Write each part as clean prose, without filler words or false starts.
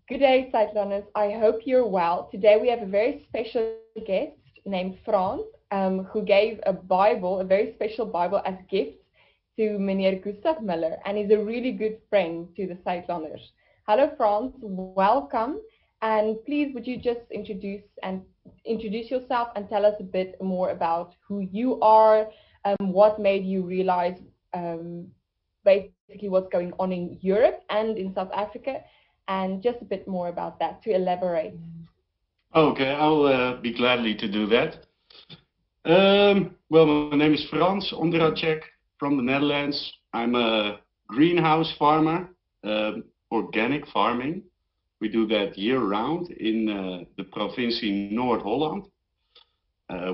Good day, Sightloners. I hope you're well. Today we have a very special guest named Frans, who gave a Bible, a very special Bible as gift to Meneer Gustav Miller, and is a really good friend to the Sightloners. Hello, Frans. Welcome. And please, would you just introduce yourself and tell us a bit more about who you are, what made you realize basically what's going on in Europe and in South Africa, and just a bit more about that to elaborate. Okay, I'll be gladly to do that. Well, my name is Frans, Ondracek from the Netherlands. I'm a greenhouse farmer, organic farming. We do that year-round in the provincie Noord-Holland,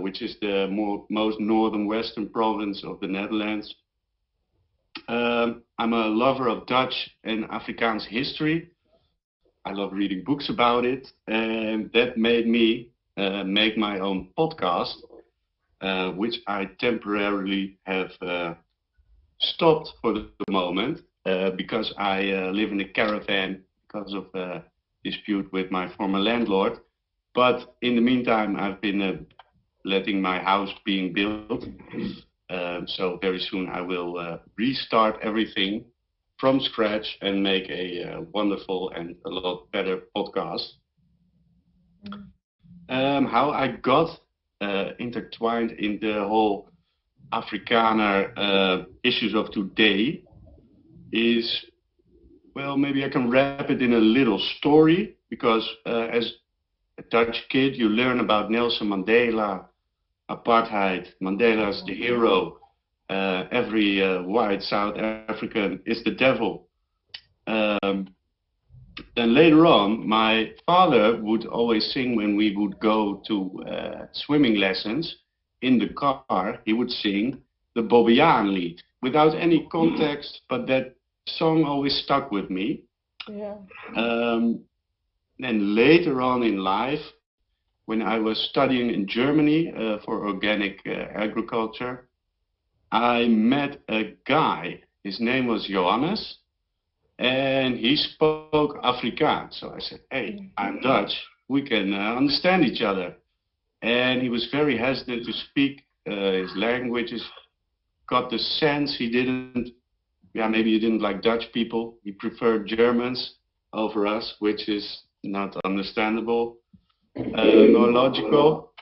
which is the most northern western province of the Netherlands. I'm a lover of Dutch and Afrikaans history. I love reading books about it, and that made me make my own podcast, which I temporarily have stopped for the moment because I live in a caravan because of a dispute with my former landlord. But in the meantime, I've been letting my house being built. So very soon I will restart everything from scratch and make a wonderful and a lot better podcast. How I got intertwined in the whole Afrikaner issues of today is, well, maybe I can wrap it in a little story, because as a Dutch kid you learn about Nelson Mandela, apartheid, Mandela's the hero. Every white South African is the devil. Then later on, my father would always sing when we would go to swimming lessons. In the car, he would sing the Bobbejaan lied without any context, but that song always stuck with me. Yeah. Then later on in life, when I was studying in Germany for organic agriculture, I met a guy. His name was Johannes, and he spoke Afrikaans. So I said, hey, I'm Dutch. We can understand each other. And he was very hesitant to speak his languages. Got the sense maybe he didn't like Dutch people. He preferred Germans over us, which is not understandable, nor logical.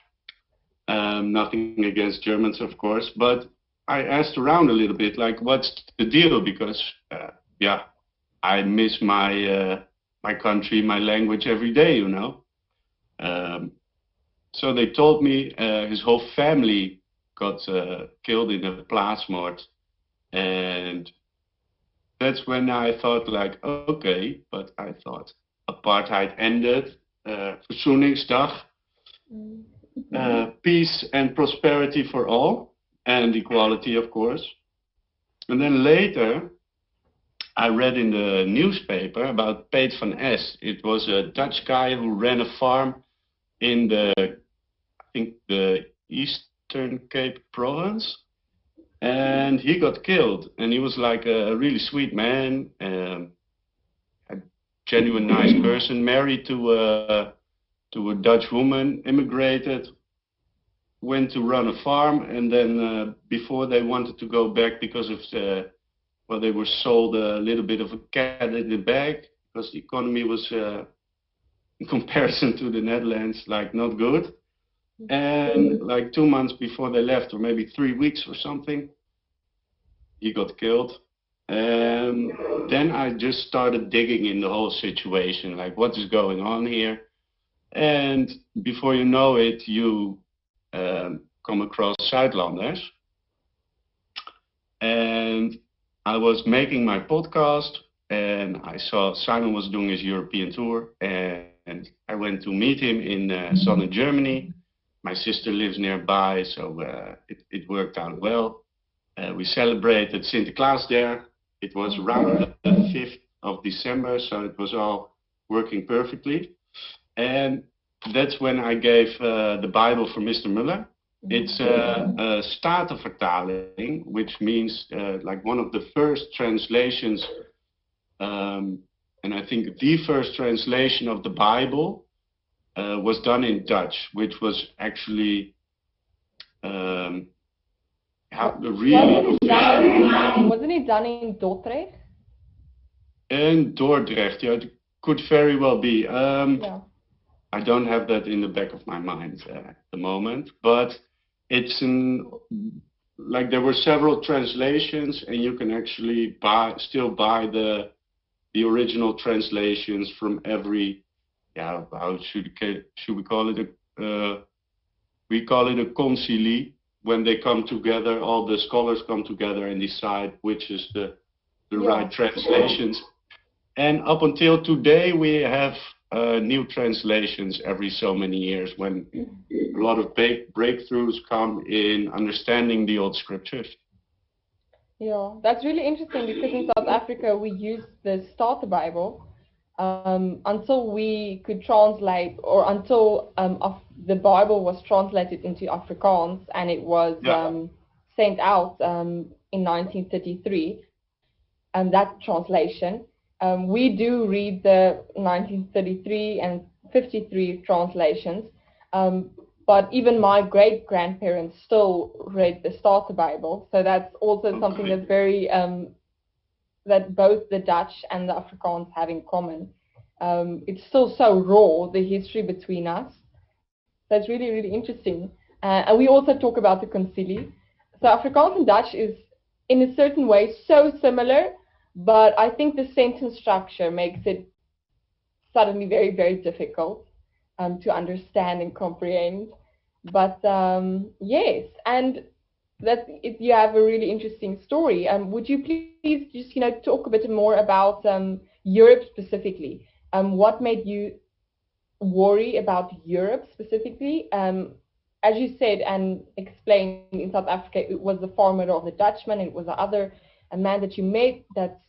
Nothing against Germans, of course, but I asked around a little bit, like, what's the deal? Because, I miss my my country, my language every day, you know. So they told me his whole family got killed in a plaatsmoord, and that's when I thought, like, okay, but I thought apartheid ended, Verzoeningsdag, peace and prosperity for all. And equality, of course. And then later, I read in the newspaper about Piet van Es. It was a Dutch guy who ran a farm in I think the Eastern Cape province. And he got killed. And he was like a really sweet man, a genuine nice person, married to a Dutch woman, immigrated, went to run a farm, and then before they wanted to go back because of they were sold a little bit of a cat in the bag, because the economy was in comparison to the Netherlands, like, not good. And like 2 months before they left, or maybe 3 weeks or something, he got killed. And then I just started digging in the whole situation, like, what is going on here? And before you know it, you come across Zuidlanders. And I was making my podcast, and I saw Simon was doing his European tour, and I went to meet him in southern Germany. My sister lives nearby, so it worked out well. We celebrated Sinterklaas there. It was around the 5th of December, so it was all working perfectly. And that's when I gave the Bible for Mr. Muller. It's a Statenvertaling, which means like one of the first translations And I think the first translation of the Bible was done in Dutch, which was actually really Wasn't it done in Dordrecht? in Dordrecht. Yeah, it could very well be. Yeah. I don't have that in the back of my mind at the moment, but it's like there were several translations, and you can actually still buy the original translations from every, yeah, how should we call it? We call it a concili, when they come together, all the scholars come together and decide which is the right translations. And up until today, we have new translations every so many years, when a lot of breakthroughs come in understanding the old scriptures. Yeah, that's really interesting, because in South Africa we use the Starter Bible until we could translate, or until the Bible was translated into Afrikaans, and it was sent out in 1933. That translation. We do read the 1933 and 53 translations, but even my great-grandparents still read the Starter Bible, so that's also something that's very, that both the Dutch and the Afrikaans have in common. It's still so raw, the history between us, so it's really, really interesting. And we also talk about the concili. So Afrikaans and Dutch is, in a certain way, so similar, but I think the sentence structure makes it suddenly very, very difficult to understand and comprehend. But yes, and you have a really interesting story. Would you please just talk a bit more about Europe specifically? What made you worry about Europe specifically? As you said and explained, in South Africa, it was the farmer of the Dutchman. It was a man that you met, that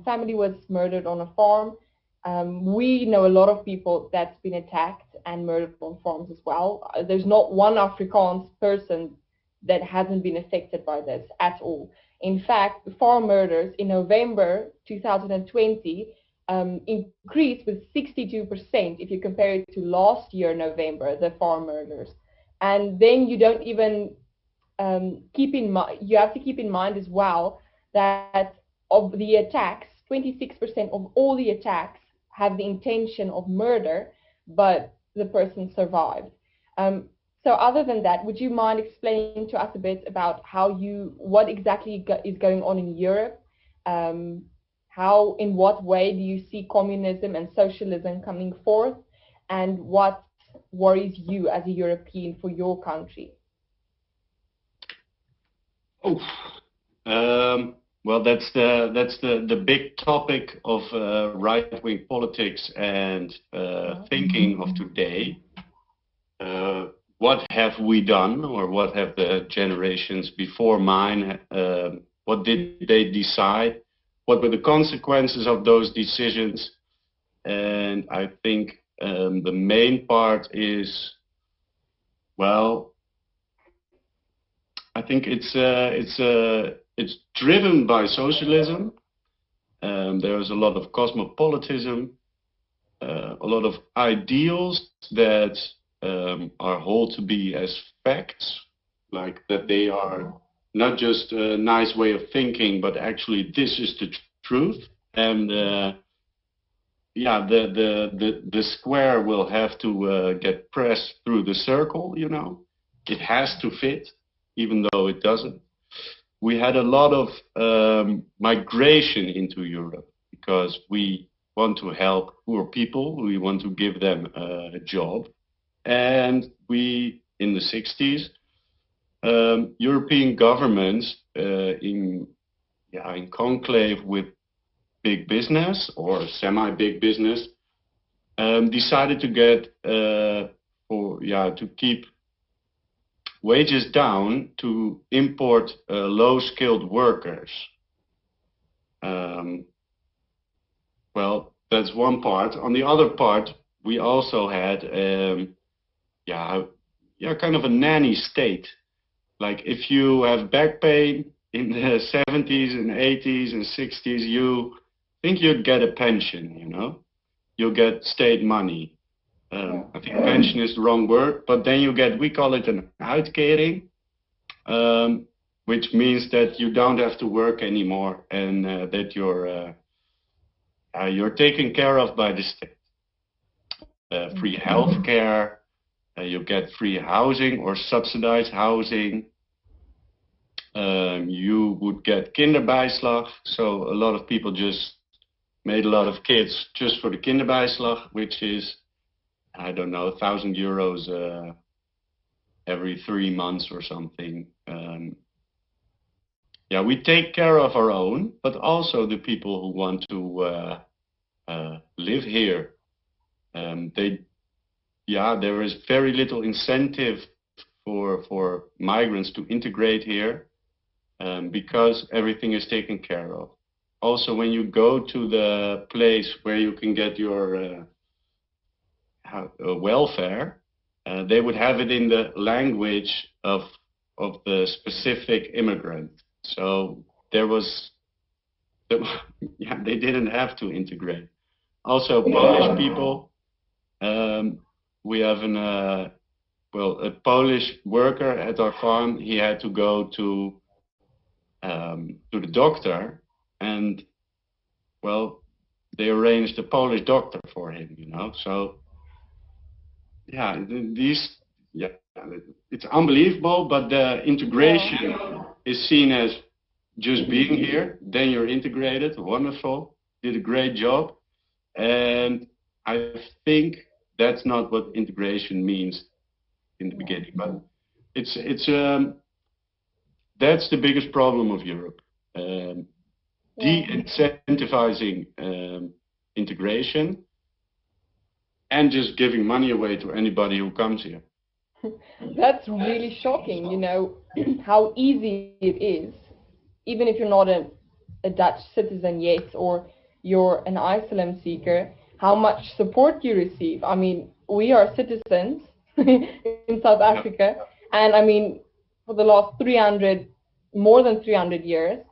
family was murdered on a farm. We know a lot of people that's been attacked and murdered on farms as well. There's not one Afrikaans person that hasn't been affected by this at all. In fact, the farm murders in November 2020 increased with 62% if you compare it to last year, November, the farm murders. And then you don't even keep in mind, you have to keep in mind as well that of the attacks, 26% of all the attacks have the intention of murder, but the person survived. So other than that, would you mind explaining to us a bit about what exactly is going on in Europe? In what way do you see communism and socialism coming forth? And what worries you as a European for your country? Well, that's the big topic of right-wing politics and thinking of today. What have we done, or what have the generations before mine, what did they decide? What were the consequences of those decisions? And I think the main part is, well, I think it's driven by socialism. There's a lot of cosmopolitanism, a lot of ideals that are held to be as facts, like that they are not just a nice way of thinking, but actually this is the truth. And the square will have to get pressed through the circle. It has to fit, even though it doesn't. We had a lot of migration into Europe because we want to help poor people. We want to give them a job. And we, in the 60s, European governments in conclave with big business or semi-big business decided to to keep wages down, to import low-skilled workers. Well, that's one part. On the other part, we also had kind of a nanny state. Like if you have back pain in the 70s and 80s and 60s, you think you'd get a pension, you know? You'll get state money. I think pension is the wrong word, but then you get, we call it an uitkering, which means that you don't have to work anymore and that you're taken care of by the state. Free health care, you get free housing or subsidized housing. You would get kinderbijslag, so a lot of people just made a lot of kids just for the kinderbijslag, which is, I don't know, €1,000 every 3 months or something. Yeah, we take care of our own, but also the people who want to live here. There is very little incentive for migrants to integrate here because everything is taken care of. Also, when you go to the place where you can get your welfare, they would have it in the language of the specific immigrant. So there was, they didn't have to integrate. Also, Polish people, we have a Polish worker at our farm. He had to go to the doctor, and well, they arranged a Polish doctor for him, you know. So yeah, it's unbelievable, but the integration is seen as just being here, then you're integrated, wonderful, did a great job. And I think that's not what integration means in the beginning, but that's the biggest problem of Europe. De-incentivizing integration and just giving money away to anybody who comes here. That's really shocking, you know, how easy it is, even if you're not a Dutch citizen yet, or you're an asylum seeker, how much support you receive. I mean, we are citizens in South Africa, and I mean, for the last more than 300 years,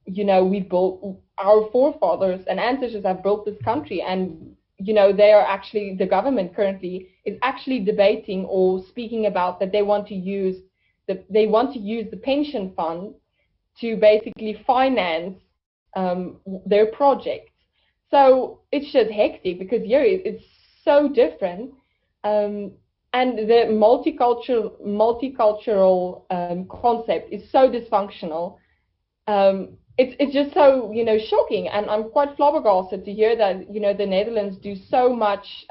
you know, we built, our forefathers and ancestors have built this country, and you know, they are actually, the government currently is actually debating or speaking about that they want to use the pension fund to basically finance their projects. So it's just hectic because here it's so different, and the multicultural concept is so dysfunctional. It's just so, you know, shocking, and I'm quite flabbergasted to hear that, you know, the Netherlands do so much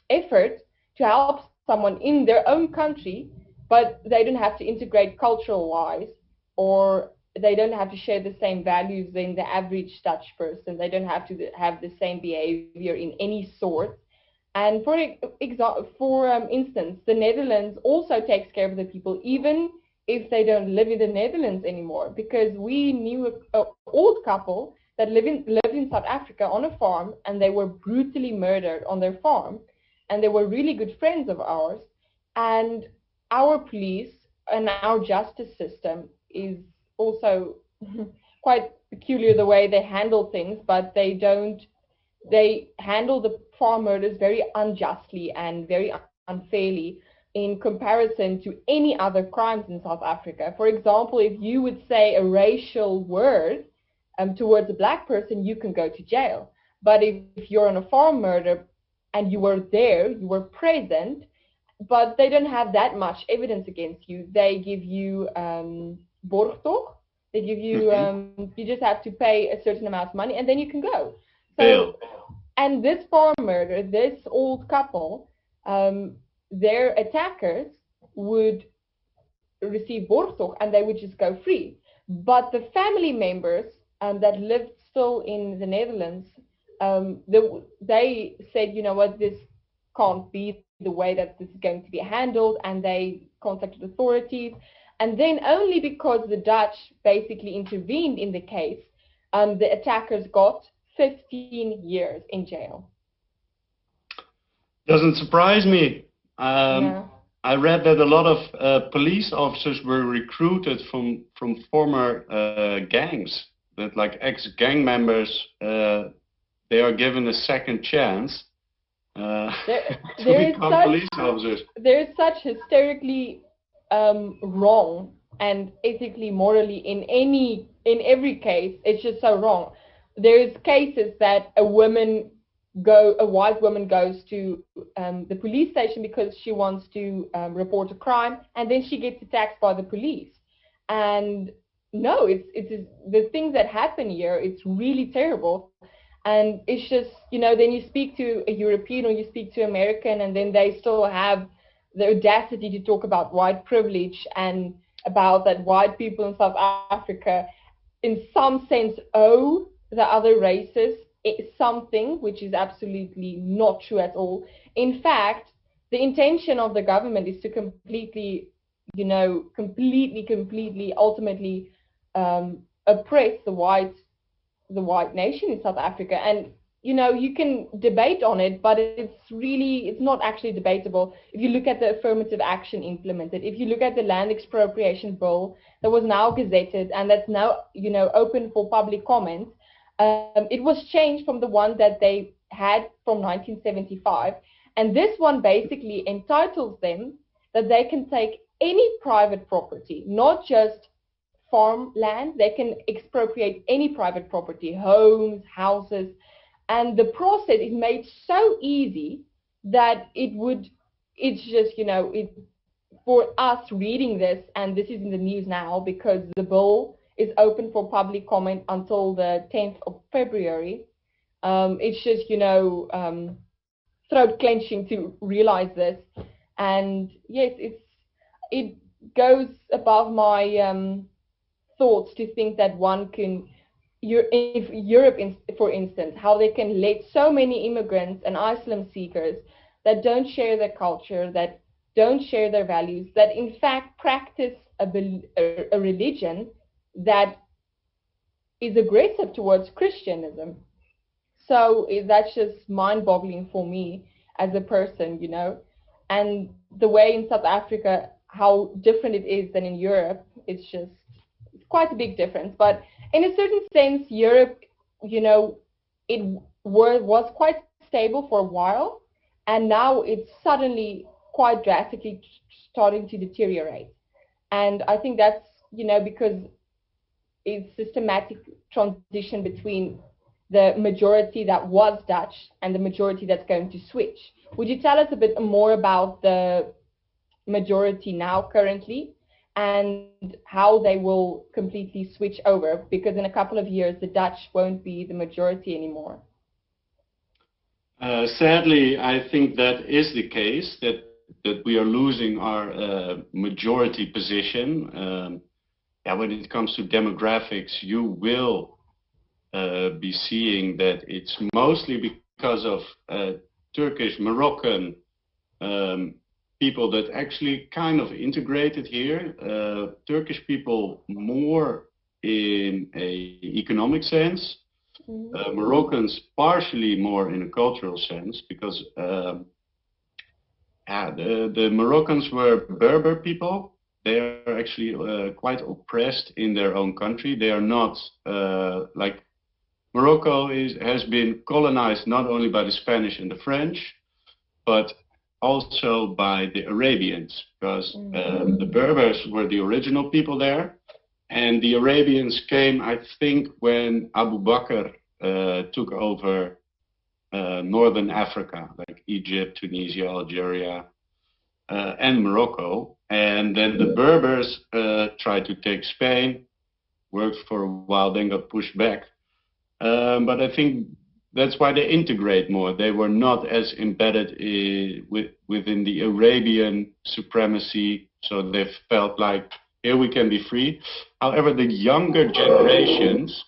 effort to help someone in their own country, but they don't have to integrate cultural-wise, or they don't have to share the same values than the average Dutch person. They don't have to have the same behavior in any sort. And for instance, the Netherlands also takes care of the people, even if they don't live in the Netherlands anymore, because we knew an old couple that lived in South Africa on a farm, and they were brutally murdered on their farm, and they were really good friends of ours. And our police and our justice system is also quite peculiar, the way they handle things, but they handle the farm murders very unjustly and very unfairly in comparison to any other crimes in South Africa. For example, if you would say a racial word towards a black person, you can go to jail. But if you're on a farm murder and you were there, you were present, but they don't have that much evidence against you, they give you borgtocht. They give you, you just have to pay a certain amount of money and then you can go. So, and this farm murder, this old couple, their attackers would receive borgtocht and they would just go free. But the family members that lived still in the Netherlands, they said, you know what, this can't be the way that this is going to be handled, and they contacted authorities. And then only because the Dutch basically intervened in the case, the attackers got 15 years in jail. Doesn't surprise me. I read that a lot of police officers were recruited from former gangs that like ex-gang members, they are given a second chance to become police officers. There is such hysterically wrong and ethically, morally in every case. It's just so wrong. There's cases that a white woman goes to the police station because she wants to report a crime, and then she gets attacked by the police. And no, it's the things that happen here. It's really terrible. And it's just, then you speak to a European or you speak to American, and then they still have the audacity to talk about white privilege and about that white people in South Africa, in some sense, owe the other races something, which is absolutely not true at all. In fact, the intention of the government is to completely, ultimately oppress the white nation in South Africa. And you can debate on it, but it's not actually debatable. If you look at the affirmative action implemented, if you look at the land expropriation bill that was now gazetted and that's now open for public comment, it was changed from the one that they had from 1975, and this one basically entitles them that they can take any private property, not just farmland. They can expropriate any private property, homes, houses, and the process is made so easy that it's just, for us reading this, and this is in the news now because the bill is open for public comment until the 10th of February. It's just, throat clenching to realize this. And yes, it goes above my thoughts to think that one can, if Europe, for instance, how they can let so many immigrants and asylum seekers that don't share their culture, that don't share their values, that in fact practice a religion that is aggressive towards Christianism. So that's just mind-boggling for me as a person, and the way in South Africa, how different it is than in Europe, it's quite a big difference. But in a certain sense, Europe, it was quite stable for a while, and now it's suddenly quite drastically starting to deteriorate. And I think that's, because it's systematic transition between the majority that was Dutch and the majority that's going to switch. Would you tell us a bit more about the majority now currently and how they will completely switch over? Because in a couple of years, the Dutch won't be the majority anymore. Sadly, I think that is the case, that we are losing our majority position. When it comes to demographics, you will be seeing that it's mostly because of Turkish, Moroccan people that actually kind of integrated here. Turkish people more in an economic sense, Moroccans partially more in a cultural sense, because the Moroccans were Berber people. They are actually quite oppressed in their own country. They are not like Morocco has been colonized not only by the Spanish and the French, but also by the Arabians, because the Berbers were the original people there, and the Arabians came, I think, when Abu Bakr took over northern Africa, like Egypt, Tunisia, Algeria, and Morocco. And then the Berbers tried to take Spain, worked for a while, then got pushed back. But I think that's why they integrate more. They were not as embedded within the Arabian supremacy, so they felt like, here we can be free. However, the younger generations,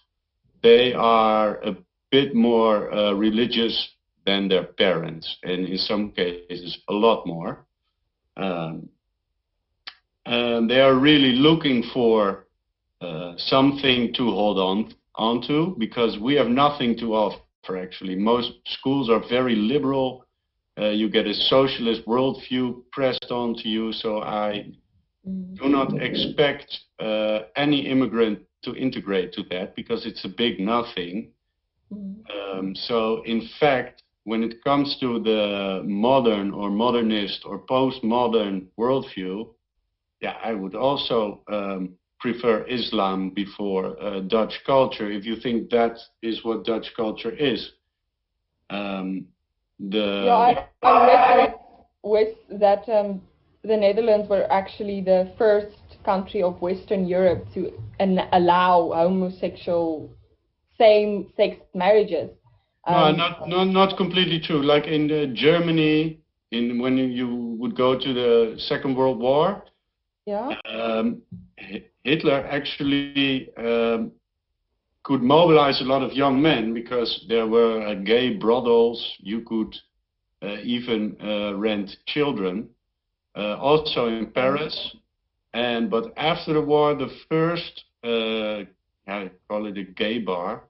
they are a bit more religious than their parents, and in some cases a lot more. And they are really looking for something to hold on to, because we have nothing to offer. Actually, most schools are very liberal. You get a socialist worldview pressed onto you. So I do not expect any immigrant to integrate to that because it's a big nothing. Mm. So in fact, when it comes to the modern or modernist or postmodern worldview, yeah, I would also prefer Islam before Dutch culture, if you think that is what Dutch culture is. Yeah, I read that the Netherlands were actually the first country of Western Europe to allow homosexual same-sex marriages. No, not completely true. Like in Germany, when you would go to the Second World War, Yeah. Hitler actually could mobilize a lot of young men because there were gay brothels. You could even rent children. Also in Paris, but after the war, the first I call it a gay bar.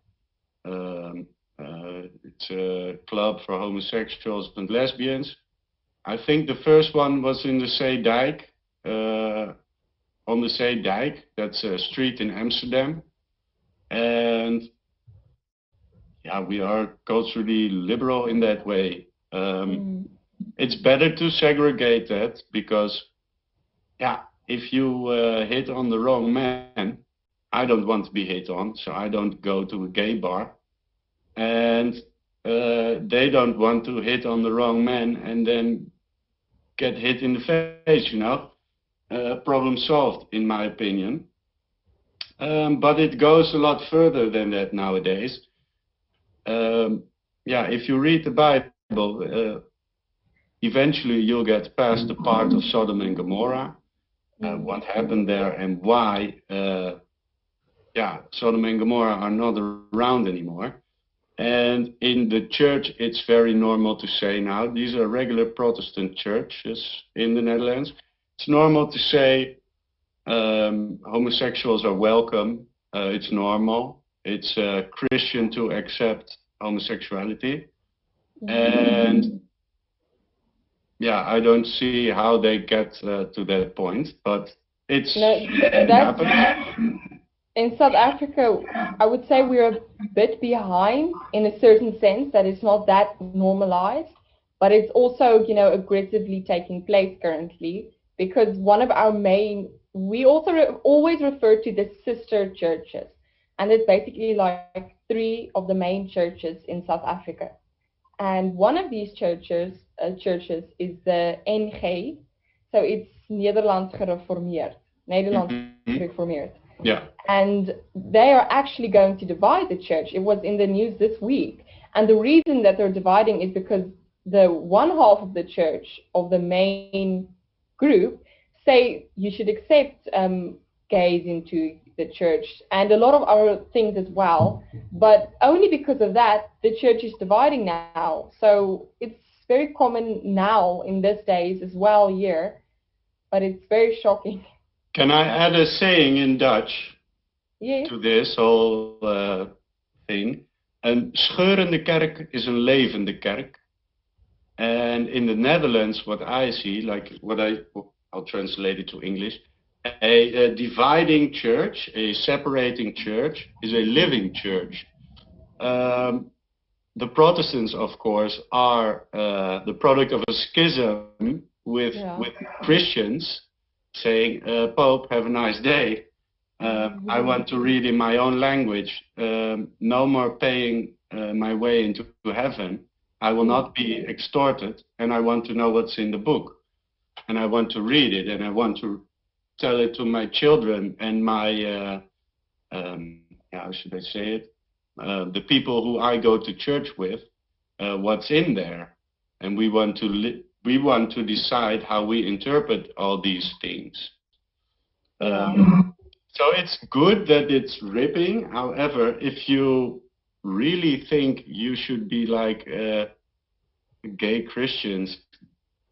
It's a club for homosexuals and lesbians. I think the first one was in the Zeedijk, on the Zeedijk. That's a street in Amsterdam. And yeah, we are culturally liberal in that way. It's better to segregate that because, yeah, if you hit on the wrong man, I don't want to be hit on, so I don't go to a gay bar. And they don't want to hit on the wrong man and then get hit in the face, you know. Problem solved, in my opinion. But it goes a lot further than that nowadays. Yeah, if you read the Bible, eventually you'll get past the part of Sodom and Gomorrah, what happened there and why, yeah, Sodom and Gomorrah are not around anymore. And in the church, it's very normal to say now, these are regular Protestant churches in the Netherlands. It's normal to say homosexuals are welcome. It's normal. It's Christian to accept homosexuality. And yeah, I don't see how they get to that point, but it happens. In South Africa, I would say we're a bit behind in a certain sense that it's not that normalized, but it's also, you know, aggressively taking place currently because one of our we also always refer to the sister churches, and it's basically like 3 of the main churches in South Africa. And one of these churches is the NG, so it's Nederlands Gereformeerd. Yeah. And they are actually going to divide the church. It was in the news this week. And the reason that they're dividing is because the one half of the church, of the main group, say you should accept gays into the church and a lot of other things as well. But only because of that, the church is dividing now. So it's very common now in these days as well here. But it's very shocking. Can I add a saying in Dutch to this whole thing? Een scheurende kerk is een levende kerk. And in the Netherlands, what I see, like I'll translate it to English, a dividing church, a separating church, is a living church. The Protestants, of course, are the product of a schism with Christians, saying, Pope, have a nice day. I want to read in my own language. No more paying my way into heaven. I will not be extorted, and I want to know what's in the book. And I want to read it, and I want to tell it to my children and my, how should I say it? The people who I go to church with, what's in there. And we want to decide how we interpret all these things. So it's good that it's ripping. However, if you really think you should be like gay Christians,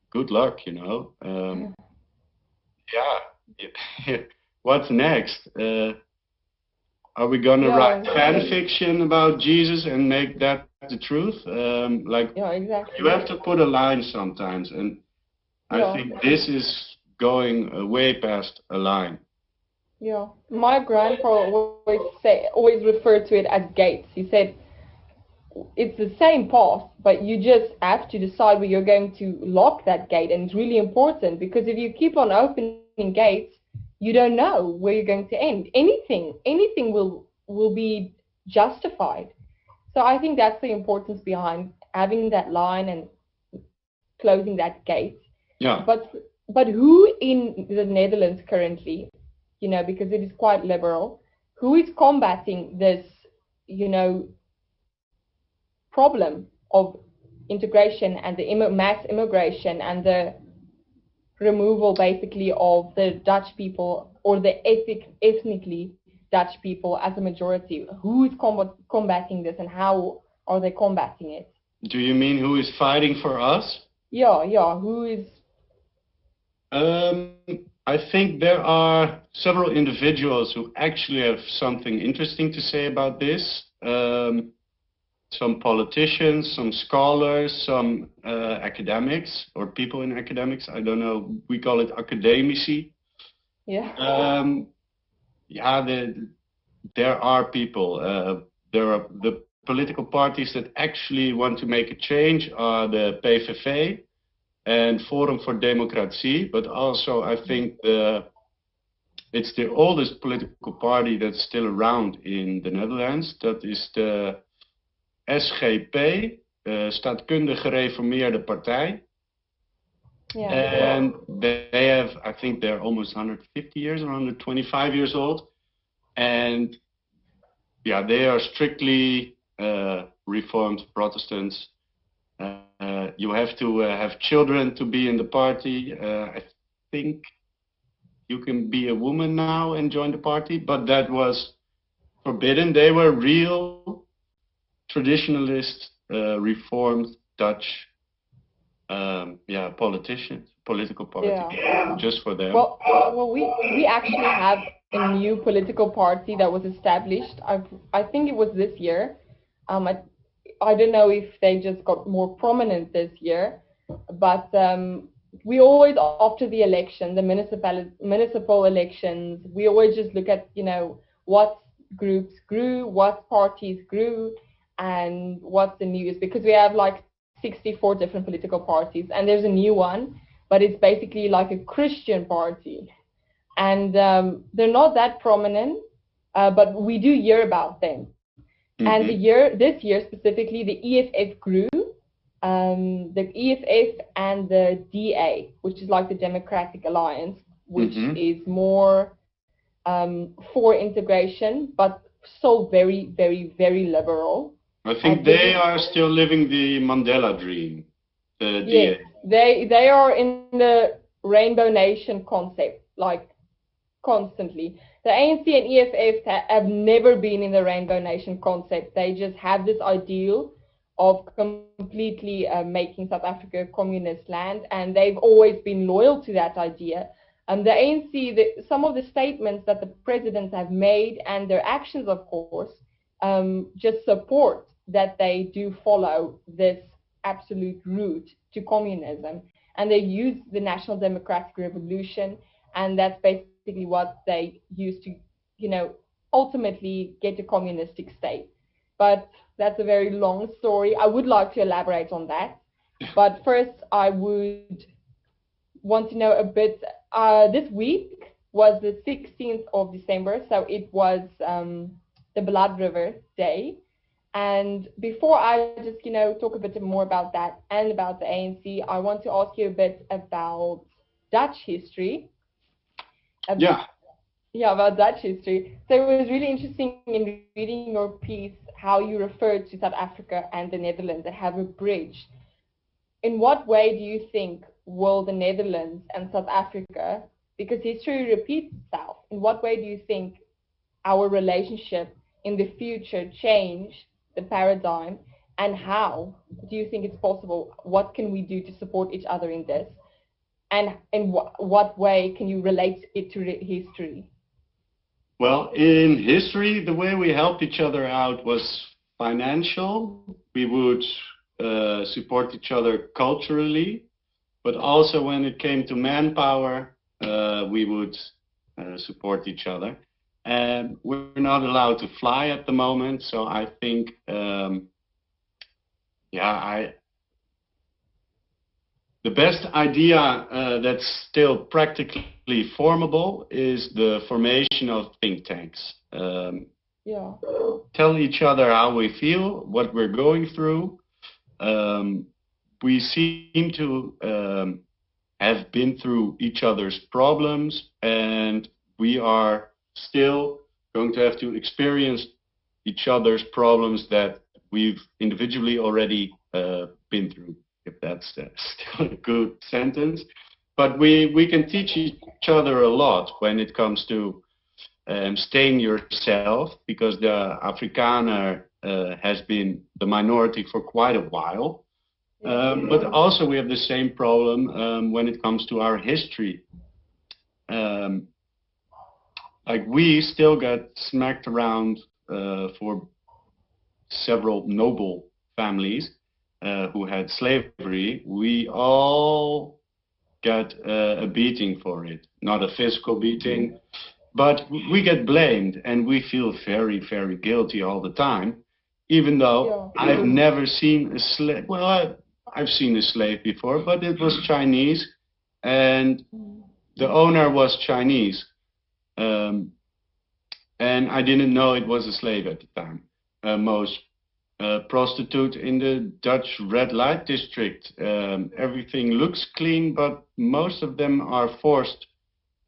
good luck, you know. Yeah. What's next? Are we gonna write fan fiction about Jesus and make that the truth? Exactly. You have to put a line sometimes, and I think this is going way past a line. Yeah. My grandpa always referred to it as gates. He said it's the same path, but you just have to decide where you're going to lock that gate, and it's really important because if you keep on opening gates, you don't know where you're going to end. Anything will be justified. So I think that's the importance behind having that line and closing that gate. Yeah. But who in the Netherlands currently, because it is quite liberal, who is combating this, you know, problem of integration and the mass immigration and the removal basically of the Dutch people or the ethnically Dutch people as a majority? Who is combating this and how are they combating it? Do you mean who is fighting for us? Yeah, who is? Um, I think there are several individuals who actually have something interesting to say about this. Some politicians, some scholars, some academics or people in academics. I don't know. We call it academici. Yeah. Yeah, there are people. There are the political parties that actually want to make a change are the PVV and Forum for Democratie, but also I think it's the oldest political party that's still around in the Netherlands. That is the SGP, Staatkundig Gereformeerde Partij. Yeah. And they have, I think they're almost 150 years or 125 years old. And yeah, they are strictly Reformed Protestants. You have to have children to be in the party. I think you can be a woman now and join the party, but that was forbidden. They were real traditionalist, Reformed Dutch, politicians, political party, just for them. Well, we actually have a new political party that was established. I think it was this year. I don't know if they just got more prominent this year, but we always, after the election, the municipal elections, we always just look at, what groups grew, what parties grew, and what's the news, because we have like 64 different political parties, and there's a new one, but it's basically like a Christian party, and they're not that prominent, but we do hear about them. And this year specifically, the EFF grew, the EFF and the DA, which is like the Democratic Alliance, which is more for integration, but still very, very, very liberal. I think they are still living the Mandela dream. The yes, DA. They are in the Rainbow Nation concept, like constantly. The ANC and EFF have never been in the Rainbow Nation concept. They just have this ideal of completely making South Africa a communist land, and they've always been loyal to that idea. The ANC, some of the statements that the presidents have made and their actions, of course, just support that they do follow this absolute route to communism. And they use the National Democratic Revolution, and that's basically what they use to, ultimately get a communistic state. But that's a very long story. I would like to elaborate on that. But first, I would want to know a bit. This week was the 16th of December, so it was the Blood River Day. And before I just, talk a bit more about that and about the ANC, I want to ask you a bit about Dutch history. About Dutch history. So it was really interesting in reading your piece how you referred to South Africa and the Netherlands and have a bridge. In what way do you think will the Netherlands and South Africa, because history repeats itself, in what way do you think our relationship in the future change the paradigm, and how do you think it's possible? What can we do to support each other in this? And in what way can you relate it to history? Well, in history, the way we helped each other out was financial. We would support each other culturally, but also when it came to manpower, we would support each other. And we're not allowed to fly at the moment, so I think, the best idea that's still practically formable is the formation of think tanks. Tell each other how we feel, what we're going through. We seem to have been through each other's problems, and we are still going to have to experience each other's problems that we've individually already been through, if that's still a good sentence. But we can teach each other a lot when it comes to staying yourself, because the Afrikaner has been the minority for quite a while. But also we have the same problem when it comes to our history. Like we still get smacked around for several noble families who had slavery. We all got a beating for it, not a physical beating, but we get blamed, and we feel very, very guilty all the time, even though I've never seen a slave. Well, I've seen a slave before, but it was Chinese, and the owner was Chinese. And I didn't know it was a slave at the time. Most prostitute in the Dutch red light district. Everything looks clean, but most of them are forced.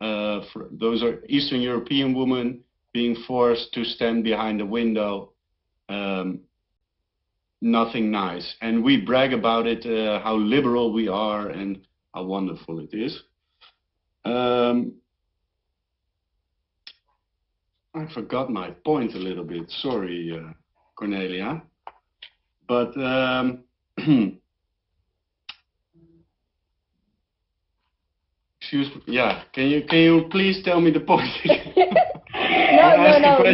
Those are Eastern European women being forced to stand behind a window. Nothing nice. And we brag about it, how liberal we are and how wonderful it is. I forgot my point a little bit. Sorry, Cornelia. But excuse me. Yeah, can you please tell me the point again? No.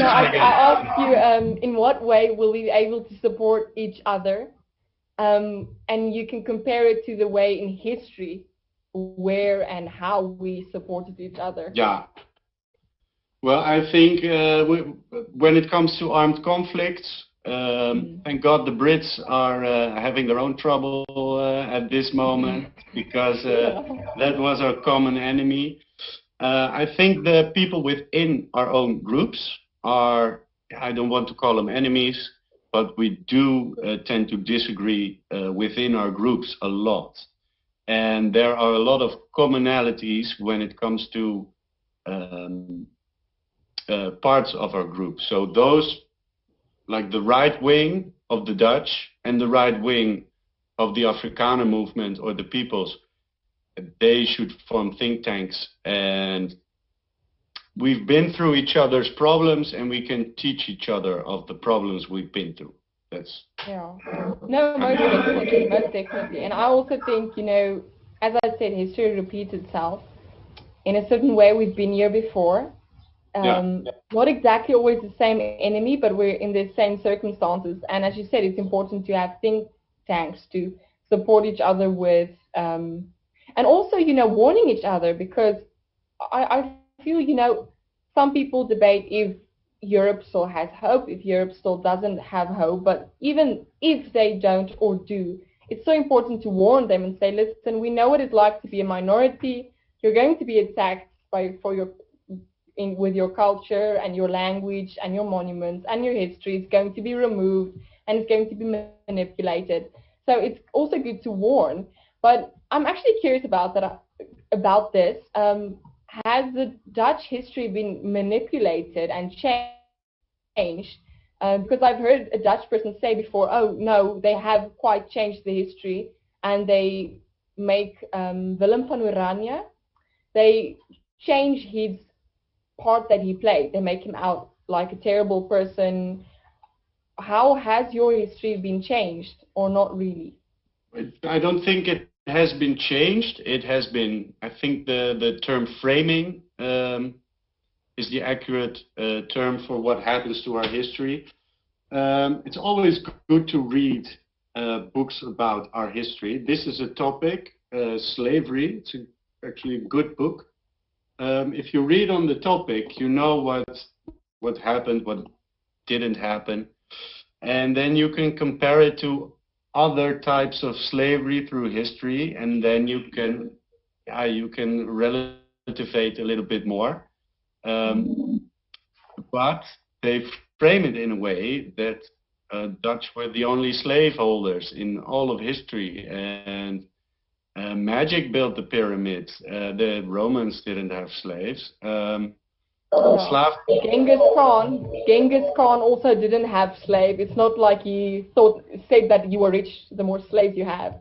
I asked you, in what way will we be able to support each other? And you can compare it to the way in history where and how we supported each other. Yeah. Well, I think when it comes to armed conflicts, thank God the Brits are having their own trouble at this moment, because that was our common enemy. I think the people within our own groups are, I don't want to call them enemies, but we do tend to disagree within our groups a lot. And there are a lot of commonalities when it comes to parts of our group. So those, like the right wing of the Dutch and the right wing of the Afrikaner movement or the peoples, they should form think tanks. And we've been through each other's problems, and we can teach each other of the problems we've been through. That's no, most definitely. And I also think, as I said, history repeats itself. In a certain way, we've been here before. Not exactly always the same enemy, but we're in the same circumstances. And as you said, it's important to have think tanks to support each other with, and also, warning each other, because I feel, some people debate if Europe still has hope, if Europe still doesn't have hope. But even if they don't or do, it's so important to warn them and say, listen, we know what it's like to be a minority. You're going to be attacked with your culture and your language and your monuments and your history. It's going to be removed and it's going to be manipulated. So it's also good to warn. But I'm actually curious about this. Has the Dutch history been manipulated and changed? Because I've heard a Dutch person say before, oh no, they have quite changed the history, and they make Willem van Oranje, they change his part that he played. They make him out like a terrible person. How has your history been changed, or not really? I don't think it has been changed. It has been, I think the term framing is the accurate term for what happens to our history. It's always good to read books about our history. This is a topic, slavery. It's actually a good book. if you read on the topic, you know what happened, what didn't happen, and then you can compare it to other types of slavery through history, and then you can relativate a little bit more. But they frame it in a way that Dutch were the only slaveholders in all of history, and magic built the pyramids. The Romans didn't have slaves. Yeah. Genghis Khan also didn't have slaves. It's not like he said that you were rich the more slaves you have.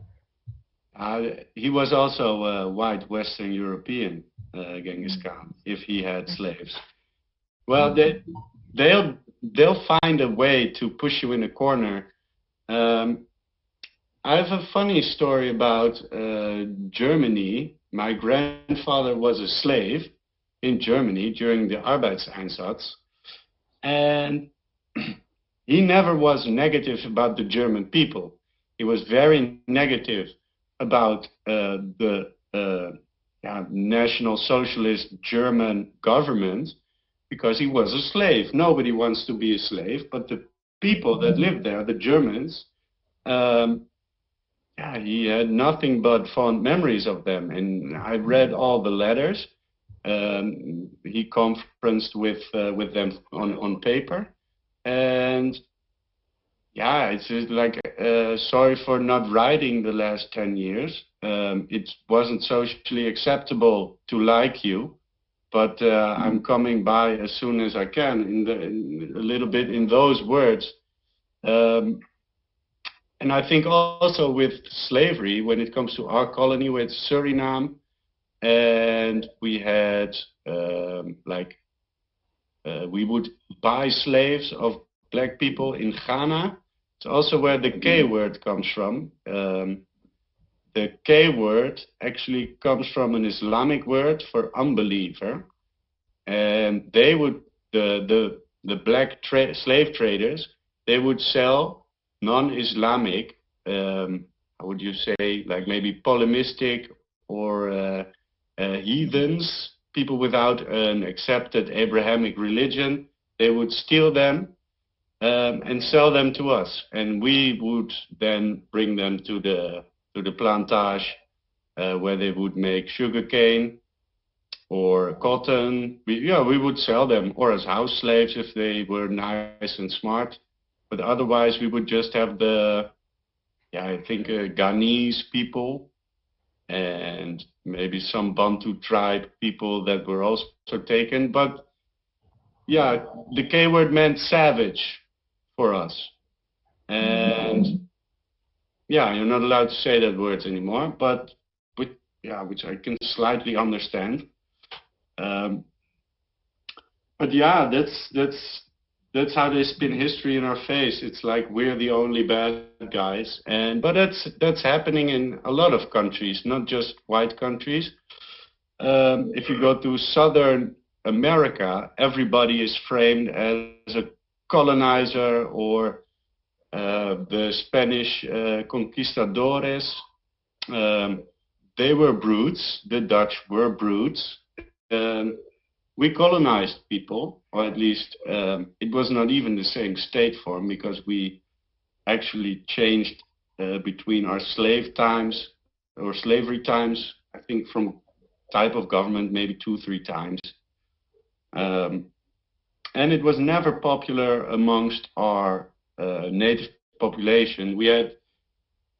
He was also a white Western European, Genghis Khan, if he had slaves. Well, they'll find a way to push you in a corner. I have a funny story about Germany. My grandfather was a slave in Germany during the Arbeitseinsatz, and he never was negative about the German people. He was very negative about the National Socialist German government because he was a slave. Nobody wants to be a slave, but the people that lived there, the Germans, he had nothing but fond memories of them. And I read all the letters. He conferenced with them on paper, and it's just like sorry for not writing the last 10 years. It wasn't socially acceptable to like you, but I'm coming by as soon as I can. A little bit in those words. And I think also with slavery, when it comes to our colony, with Suriname, and we had we would buy slaves of black people in Ghana. It's also where the K word comes from. The K word actually comes from an Islamic word for unbeliever, and they would the black slave traders, they would sell non-Islamic, how would you say, like maybe polymistic or heathens, people without an accepted Abrahamic religion. They would steal them and sell them to us, and we would then bring them to the plantage where they would make sugarcane or cotton. We would sell them, or as house slaves if they were nice and smart. But otherwise, we would just have I think Ghanese people and maybe some Bantu tribe people that were also taken. But the K word meant savage for us. And you're not allowed to say that word anymore, but which I can slightly understand. That's how they spin history in our face. It's like we're the only bad guys, but that's happening in a lot of countries, not just white countries. If you go to Southern America, everybody is framed as a colonizer or the Spanish conquistadores. They were brutes. The Dutch were brutes. We colonized people, or at least it was not even the same state form, because we actually changed between our slave times or slavery times, I think from type of government maybe 2-3 times. And it was never popular amongst our native population. We had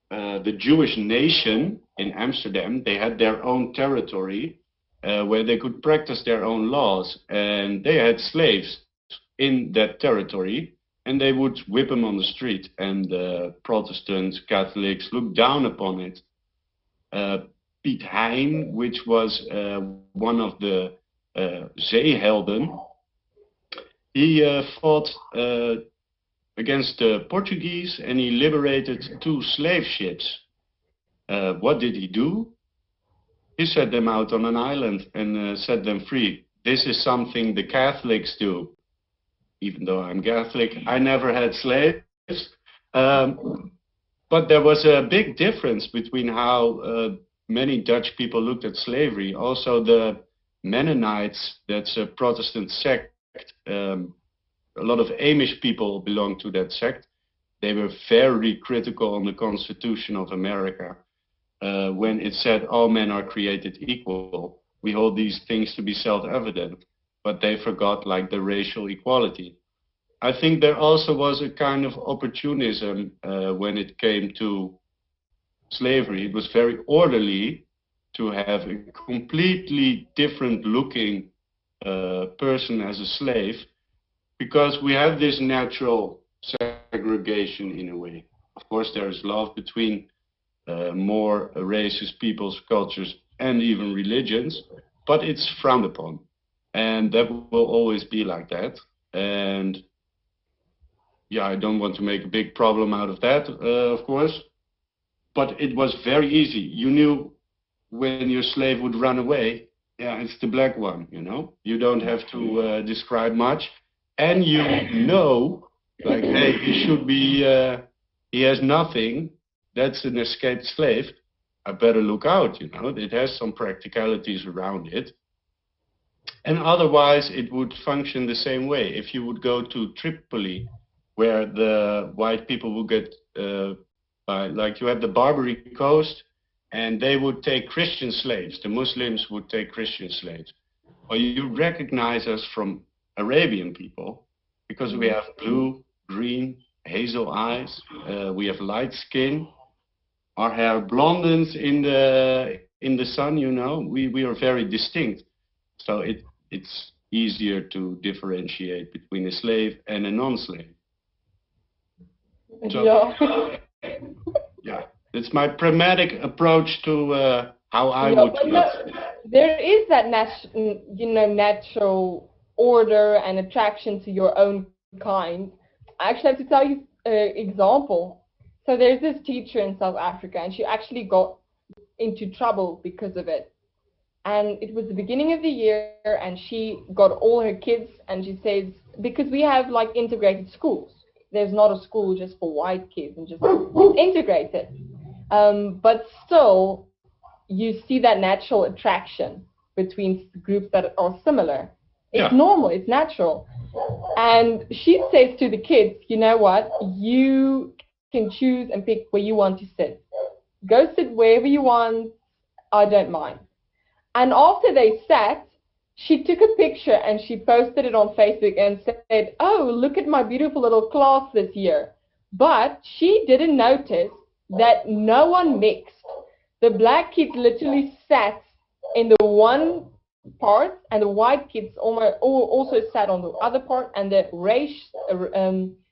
the Jewish nation in Amsterdam. They had their own territory where they could practice their own laws, and they had slaves in that territory, and they would whip them on the street, and Protestants, Catholics looked down upon it. Piet Hein, which was one of the zeehelden, he fought against the Portuguese, and he liberated 2 slave ships. What did he do? He set them out on an island and set them free. This is something the Catholics do. Even though I'm Catholic, I never had slaves. But there was a big difference between how many Dutch people looked at slavery. Also, the Mennonites, that's a Protestant sect. A lot of Amish people belong to that sect. They were very critical on the Constitution of America when it said all men are created equal. We hold these things to be self-evident, but they forgot like the racial equality. I think there also was a kind of opportunism when it came to slavery. It was very orderly to have a completely different looking person as a slave, because we have this natural segregation in a way. Of course, there is love between more races, peoples, cultures, and even religions, but it's frowned upon. And that will always be like that. And yeah, I don't want to make a big problem out of that, of course. But it was very easy. You knew when your slave would run away, yeah, it's the black one, you know? You don't have to describe much. And you know, like, hey, he should be, he has nothing. That's an escaped slave. I better look out, you know? It has some practicalities around it. And otherwise, it would function the same way. If you would go to Tripoli, where the white people would get, like you have the Barbary Coast, and they would take Christian slaves. The Muslims would take Christian slaves. Well, you recognize us from Arabian people because we have blue, green, hazel eyes. We have light skin. Our hair blondens in the sun, you know. We are very distinct. So it's easier to differentiate between a slave and a non-slave. So, Yeah. yeah, it's my pragmatic approach to how I Yeah, would but do no, it. there is that natural order and attraction to your own kind. I actually have to tell you an example. So there's this teacher in South Africa, and she actually got into trouble because of it. And it was the beginning of the year, and she got all her kids, and she says, because we have like integrated schools. There's not a school just for white kids, and just it's integrated. But still, you see that natural attraction between groups that are similar. It's Yeah. normal, it's natural. And she says to the kids, you know what? You can choose and pick where you want to sit. Go sit wherever you want. I don't mind. And after they sat, she took a picture and she posted it on Facebook and said, oh, look at my beautiful little class this year. But she didn't notice that no one mixed. The black kids literally sat in the one part, and the white kids also sat on the other part, and the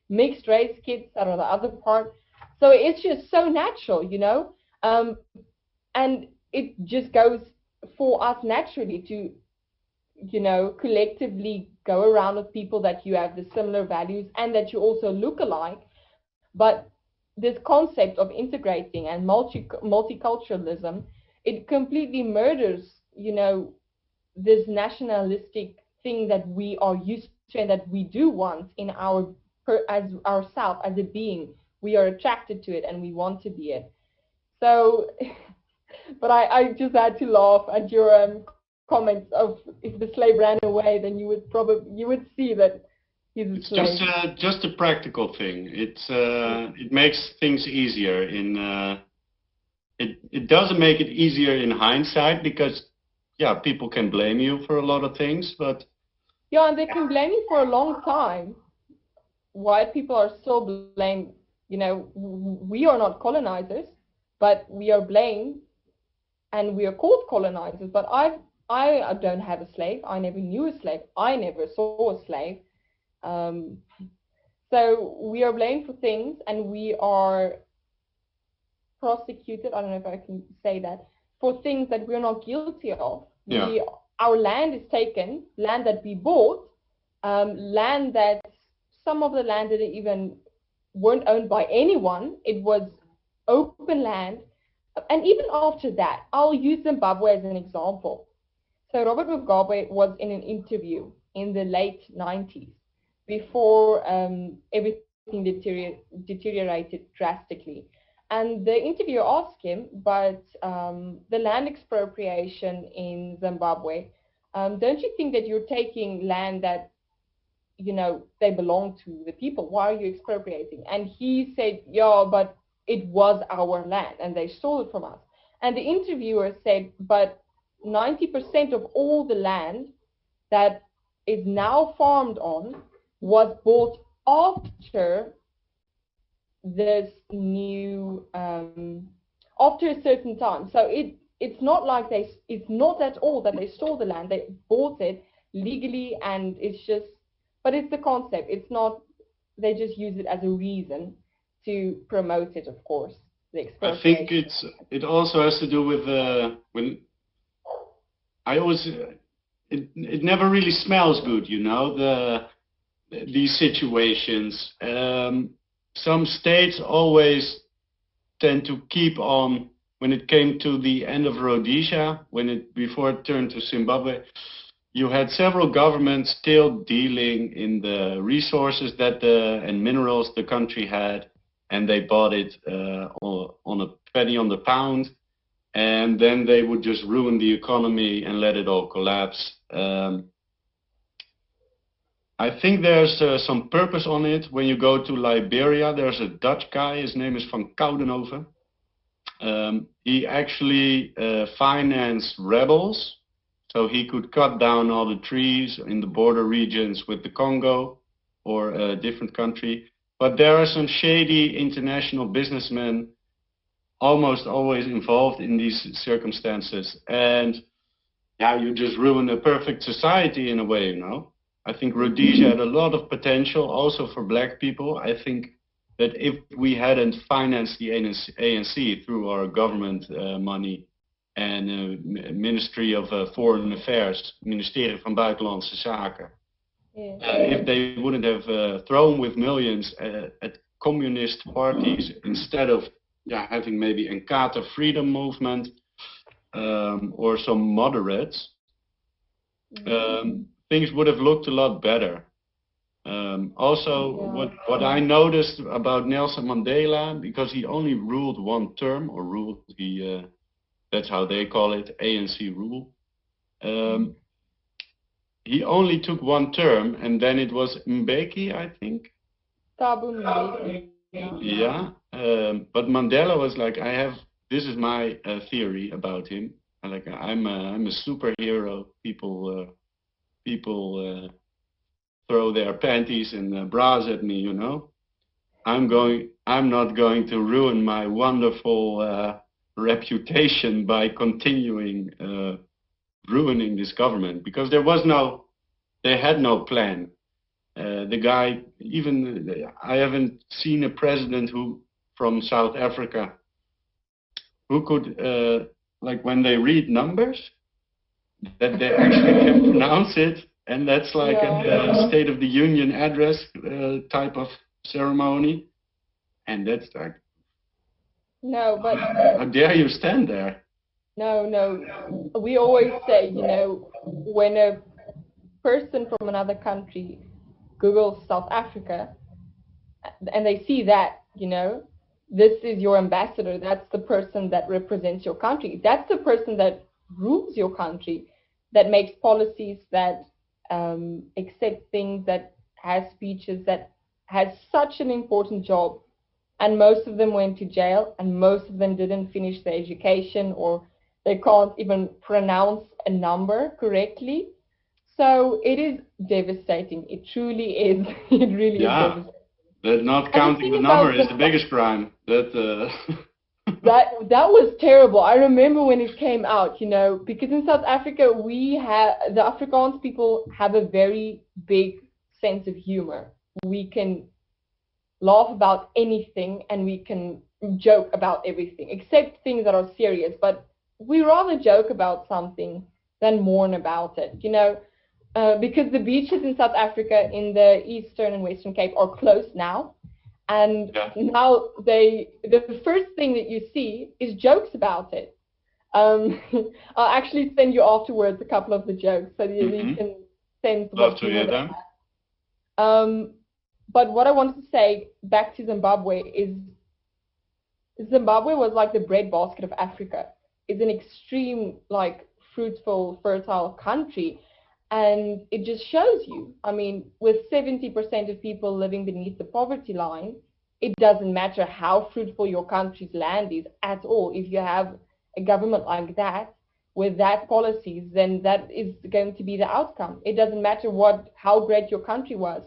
mixed race kids sat on the other part. So it's just so natural, you know, and it just goes for us naturally to, you know, collectively go around with people that you have the similar values and that you also look alike. But this concept of integrating and multiculturalism, it completely murders, you know, this nationalistic thing that we are used to and that we do want in as ourselves as a being. We are attracted to it and we want to be it. So, but I just had to laugh at your comments of if the slave ran away, then you would see that he's a It's slave. just a practical thing. It makes things easier it doesn't make it easier in hindsight because yeah, people can blame you for a lot of things, but Yeah, and they can blame you for a long time. White people are still blamed. You know, we are not colonizers, but we are blamed, and we are called colonizers. But I don't have a slave. I never knew a slave. I never saw a slave. Um, so we are blamed for things, and we are prosecuted. I don't know if I can say that, for things that we're not guilty of. yeah. Our land is taken, land that we bought, land that some of the land that even weren't owned by anyone. It was open land. And even after that, I'll use Zimbabwe as an example. So Robert Mugabe was in an interview in the late 90s before everything deteriorated drastically. And the interviewer asked him, but the land expropriation in Zimbabwe, don't you think that you're taking land that, they belong to the people? Why are you expropriating? And he said, yeah, but it was our land and they stole it from us. And the interviewer said, but 90% of all the land that is now farmed on was bought after this new, after a certain time. So it's not like it's not at all that they stole the land. They bought it legally, and but it's the concept. It's not, they just use it as a reason to promote it, of course, the I think expropriation. it also has to do with when I always it never really smells good, these situations. Some states always tend to keep on. When it came to the end of Rhodesia, before it turned to Zimbabwe, you had several governments still dealing in the resources and minerals the country had, and they bought it on a penny on the pound, and then they would just ruin the economy and let it all collapse. I think there's some purpose on it. When you go to Liberia, there's a Dutch guy, his name is Van Coudenhove. He actually financed rebels, so he could cut down all the trees in the border regions with the Congo or a different country. But there are some shady international businessmen almost always involved in these circumstances. And yeah, you just ruin a perfect society in a way, I think Rhodesia had a lot of potential also for black people. I think that if we hadn't financed the ANC through our government money and Ministry of Foreign Affairs, Ministerie van Buitenlandse Zaken, if they wouldn't have thrown with millions at communist parties instead of having maybe Nkata freedom movement or some moderates, things would have looked a lot better. What I noticed about Nelson Mandela, because he only ruled one term, that's how they call it, ANC rule. He only took one term, and then it was Mbeki, I think. Thabo Mbeki. Yeah, but Mandela was like, this is my theory about him. I'm a superhero. People throw their panties and bras at me, I'm not going to ruin my wonderful reputation by continuing ruining this government, because they had no plan. The guy, I haven't seen a president from South Africa who could, when they read numbers, that they actually can pronounce it. And that's like a State of the Union address type of ceremony. And that's like, no, but how dare you stand there? No. We always say, when a person from another country Googles South Africa and they see that, this is your ambassador, that's the person that represents your country, that's the person that rules your country, that makes policies, that accepts things, that has speeches, that has such an important job. And most of them went to jail, and most of them didn't finish their education, or they can't even pronounce a number correctly. So it is devastating. It truly is. It really is devastating. That not counting the number is the biggest crime. That was terrible. I remember when it came out, because in South Africa the Afrikaans people have a very big sense of humor. We can laugh about anything and we can joke about everything, except things that are serious. But we rather joke about something than mourn about it, because the beaches in South Africa in the Eastern and Western Cape are closed now. And now the first thing that you see is jokes about it. I'll actually send you afterwards a couple of the jokes so you can sense what you know. But what I wanted to say back to Zimbabwe is Zimbabwe was like the breadbasket of Africa. It's an extreme fruitful, fertile country. And it just shows you, I mean, with 70% of people living beneath the poverty line, it doesn't matter how fruitful your country's land is at all. If you have a government like that, with that policies, then that is going to be the outcome. It doesn't matter how great your country was.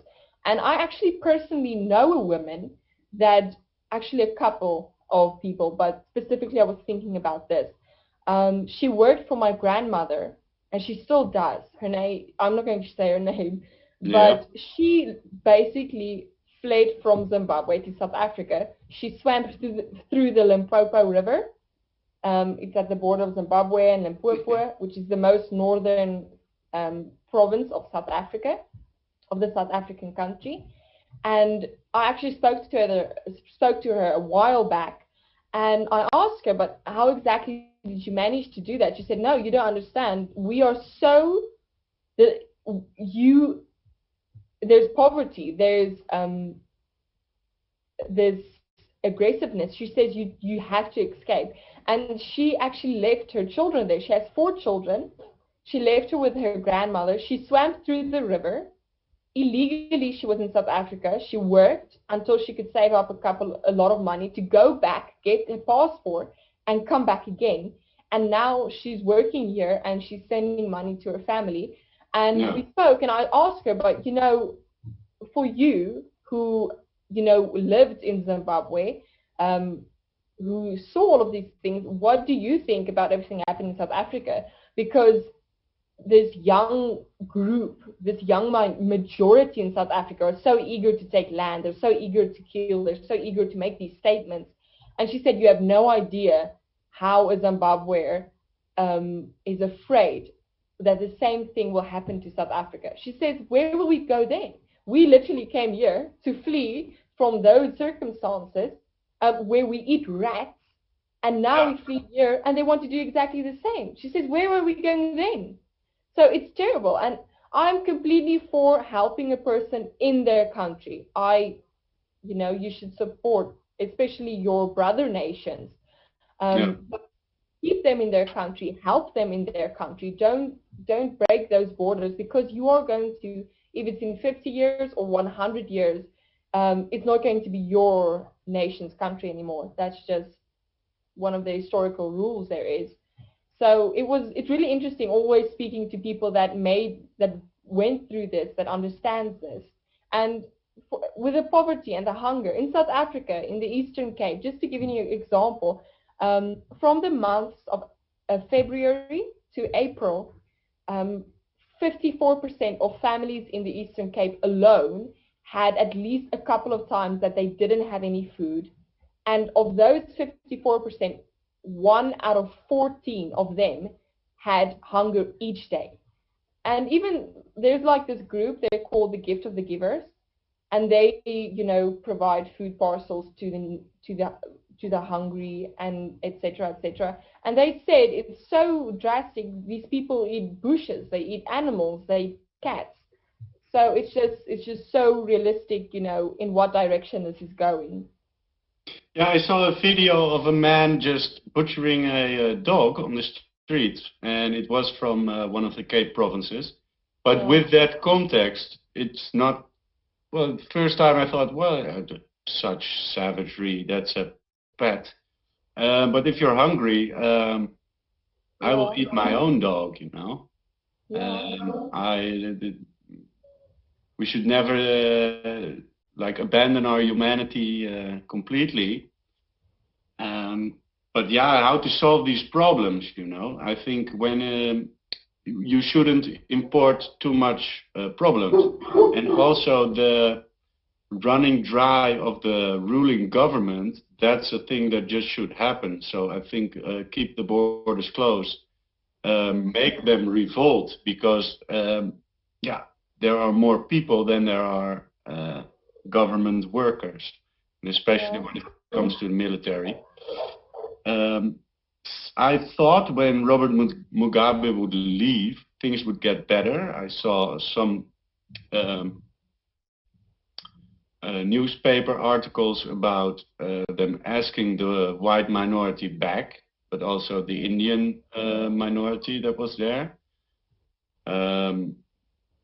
And I actually personally know a woman that, actually a couple of people, but specifically I was thinking about this. She worked for my grandmother, and she still does. Her name, I'm not going to say her name, but she basically fled from Zimbabwe to South Africa. She swam through the Limpopo River. It's at the border of Zimbabwe and Limpopo, which is the most northern province of South Africa, of the South African country. And I actually spoke to her a while back, and I asked her, but how exactly did you manage to do that? She said, no, you don't understand. We are so, there's poverty, there's aggressiveness. She says you have to escape. And she actually left her children there. She has 4 children. She left her with her grandmother. She swam through the river. Illegally, she was in South Africa. She worked until she could save up a lot of money to go back, get a passport, and come back again. And now she's working here and she's sending money to her family. And we spoke, and I asked her, but for you who lived in Zimbabwe, who saw all of these things, what do you think about everything happening in South Africa? Because this young group, this young majority in South Africa are so eager to take land, they're so eager to kill, they're so eager to make these statements. And she said, you have no idea how a Zimbabwean is afraid that the same thing will happen to South Africa. She says, where will we go then? We literally came here to flee from those circumstances where we eat rats, and now we flee here and they want to do exactly the same. She says, where are we going then? So it's terrible. And I'm completely for helping a person in their country. You should support, especially your brother nations. But keep them in their country, help them in their country. Don't break those borders, because you are going to, if it's in 50 years or 100 years, it's not going to be your nation's country anymore. That's just one of the historical rules there is. So it's really interesting always speaking to people that went through this, that understands this. And with the poverty and the hunger in South Africa, in the Eastern Cape, just to give you an example, from the months of February to April, 54% of families in the Eastern Cape alone had at least a couple of times that they didn't have any food. And of those 54%, 1 out of 14 of them had hunger each day. And even there's like this group, they're called the Gift of the Givers, and they provide food parcels to the hungry, and etc. And they said it's so drastic. These people eat bushes, they eat animals, they eat cats. So it's just so realistic, in what direction this is going. Yeah, I saw a video of a man just butchering a dog on the street, and it was from one of the Cape provinces. But with that context, it's not, well, the first time I thought, well, such savagery, that's a pet. But if you're hungry, I will eat my own dog, we should never abandon our humanity completely. But yeah, how to solve these problems, I think when you shouldn't import too much problems, and also the running dry of the ruling government, that's a thing that just should happen. So I think keep the borders closed, make them revolt, because there are more people than there are government workers, and especially when it comes to the military. I thought when Robert Mugabe would leave, things would get better. I saw some newspaper articles about them asking the white minority back, but also the Indian minority that was there,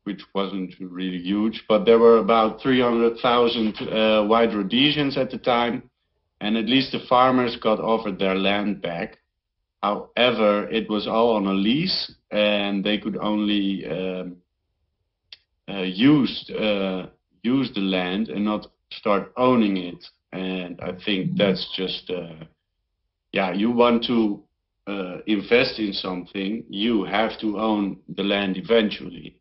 which wasn't really huge, but there were about 300,000 white Rhodesians at the time, and at least the farmers got offered their land back. However, it was all on a lease, and they could only use the land and not start owning it. And I think that's just, you want to invest in something, you have to own the land eventually.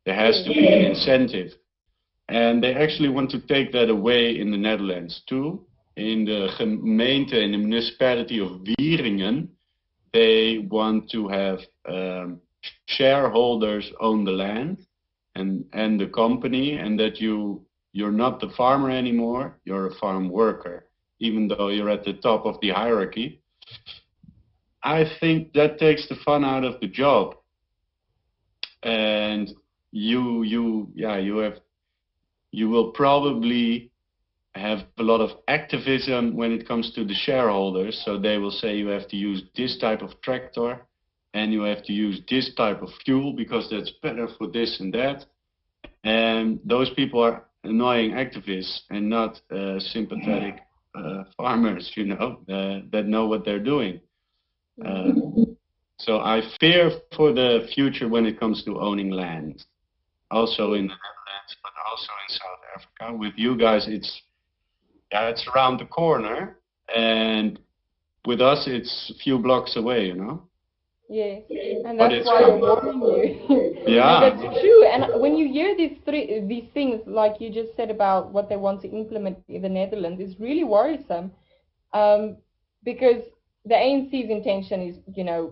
There has to be an incentive. And they actually want to take that away in the Netherlands too. In the gemeente, in the municipality of Wieringen, they want to have shareholders own the land and the company, and that you're not the farmer anymore, you're a farm worker, even though you're at the top of the hierarchy. I think that takes the fun out of the job. And you will probably have a lot of activism when it comes to the shareholders. So they will say you have to use this type of tractor and you have to use this type of fuel because that's better for this and that. And those people are annoying activists and not sympathetic farmers, that know what they're doing. So I fear for the future when it comes to owning land, also in the Netherlands, but also in South Africa. With you guys, it's around the corner, and with us, it's a few blocks away, Yes, and that's why I'm warning you. Yeah. And that's true. And when you hear these things, like you just said about what they want to implement in the Netherlands, is really worrisome, because the ANC's intention is,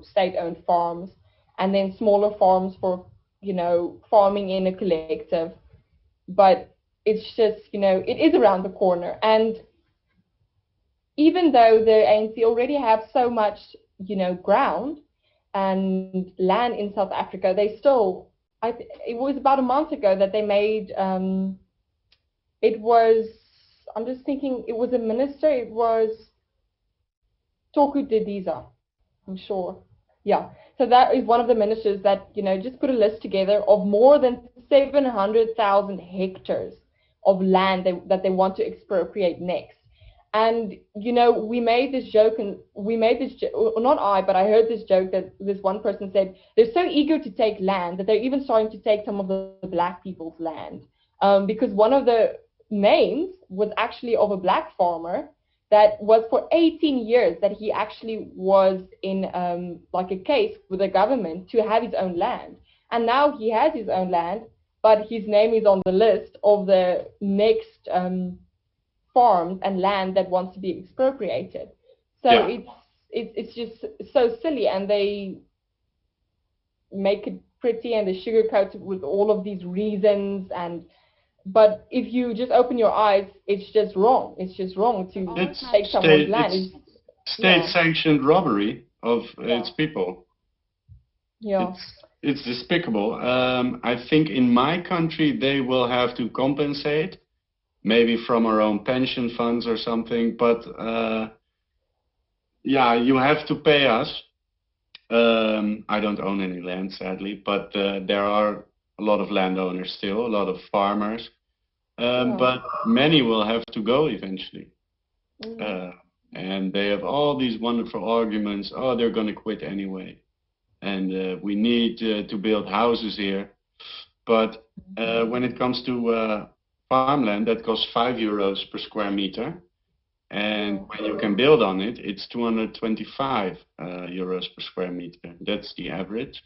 state-owned farms, and then smaller farms for, farming in a collective. But it's just, it is around the corner. And even though the ANC already have so much, ground and land in South Africa, they still, it was about a month ago that they made, I'm just thinking, it was a minister, it was Toku Didiza, I'm sure. Yeah, so that is one of the ministers that, just put a list together of more than 700,000 hectares of land that they want to expropriate next. And, we made this joke, not I, but I heard this joke that this one person said, they're so eager to take land that they're even starting to take some of the black people's land. Because one of the names was actually of a black farmer that was for 18 years that he actually was in like a case with the government to have his own land. And now he has his own land, but his name is on the list of the next farms and land that wants to be expropriated. So it's just so silly, and they make it pretty and they sugarcoat it with all of these reasons. But if you just open your eyes, it's just wrong. It's just wrong to take someone's land. It's state-sanctioned robbery of its people. Yeah. It's despicable. I think in my country they will have to compensate, maybe from our own pension funds or something. But you have to pay us. I don't own any land, sadly, but there are a lot of landowners still, a lot of farmers. But many will have to go eventually. And they have all these wonderful arguments. Oh, they're going to quit anyway. And we need to build houses here. But when it comes to farmland, that costs €5 per square meter. And when you can build on it, it's 225 euros per square meter. That's the average.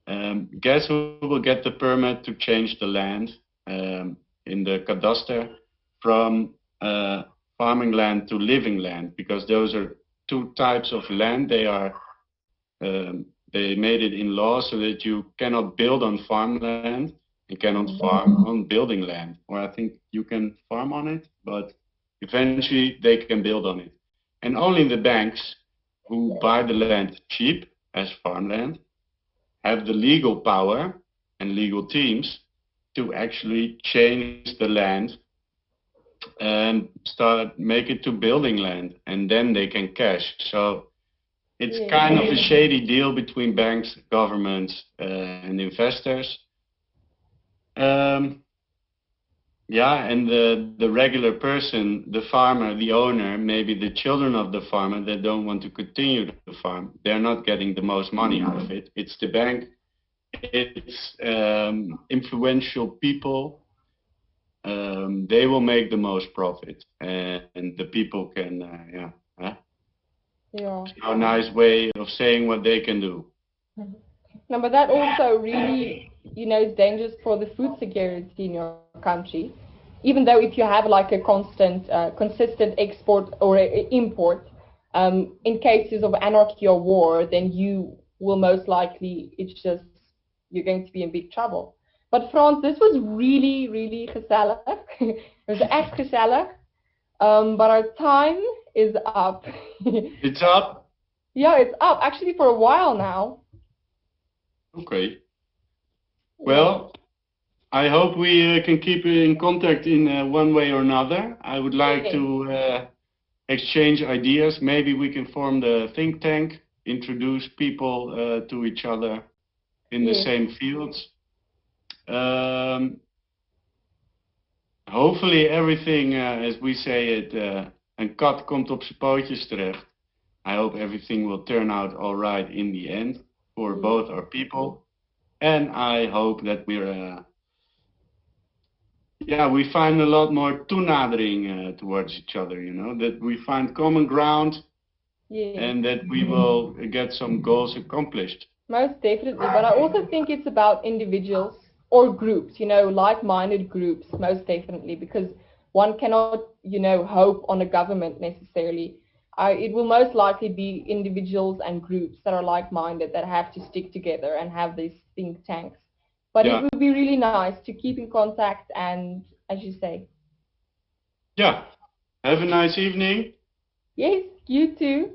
Guess who will get the permit to change the land in the cadastre from farming land to living land? Because those are two types of land. They made it in law so that you cannot build on farmland and cannot farm on building land. Or I think you can farm on it, but eventually they can build on it. And only the banks who buy the land cheap as farmland have the legal power and legal teams to actually change the land and make it to building land, and then they can cash. So It's Yeah. kind of a shady deal between banks, governments, and investors. Yeah, and the regular person, the farmer, the owner, maybe the children of the farmer that don't want to continue the farm, they're not getting the most money out of it. It's the bank, it's influential people. They will make the most profit, and the people can, yeah. Yeah. A nice way of saying what they can do. No, but that also really, is dangerous for the food security in your country. Even though if you have like a consistent export or import, in cases of anarchy or war, then you will most likely, you're going to be in big trouble. But Frans, this was really, really gezellig. Het was echt gezellig. But our time is up. It's up? Yeah, it's up. Actually, for a while now. Okay. Well, I hope we can keep in contact in one way or another. I would like to exchange ideas. Maybe we can form the think tank, introduce people to each other in the same fields. Hopefully everything, as we say it, een kat komt op zijn pootjes terecht. I hope everything will turn out all right in the end for both our people. And I hope that we find a lot more toenadering towards each other, that we find common ground and that we will get some goals accomplished. Most definitely, but I also think it's about individuals or groups, like-minded groups, most definitely, because one cannot, hope on a government necessarily. It will most likely be individuals and groups that are like-minded that have to stick together and have these think tanks. But it would be really nice to keep in contact and, as you say. Yeah. Have a nice evening. Yes, you too.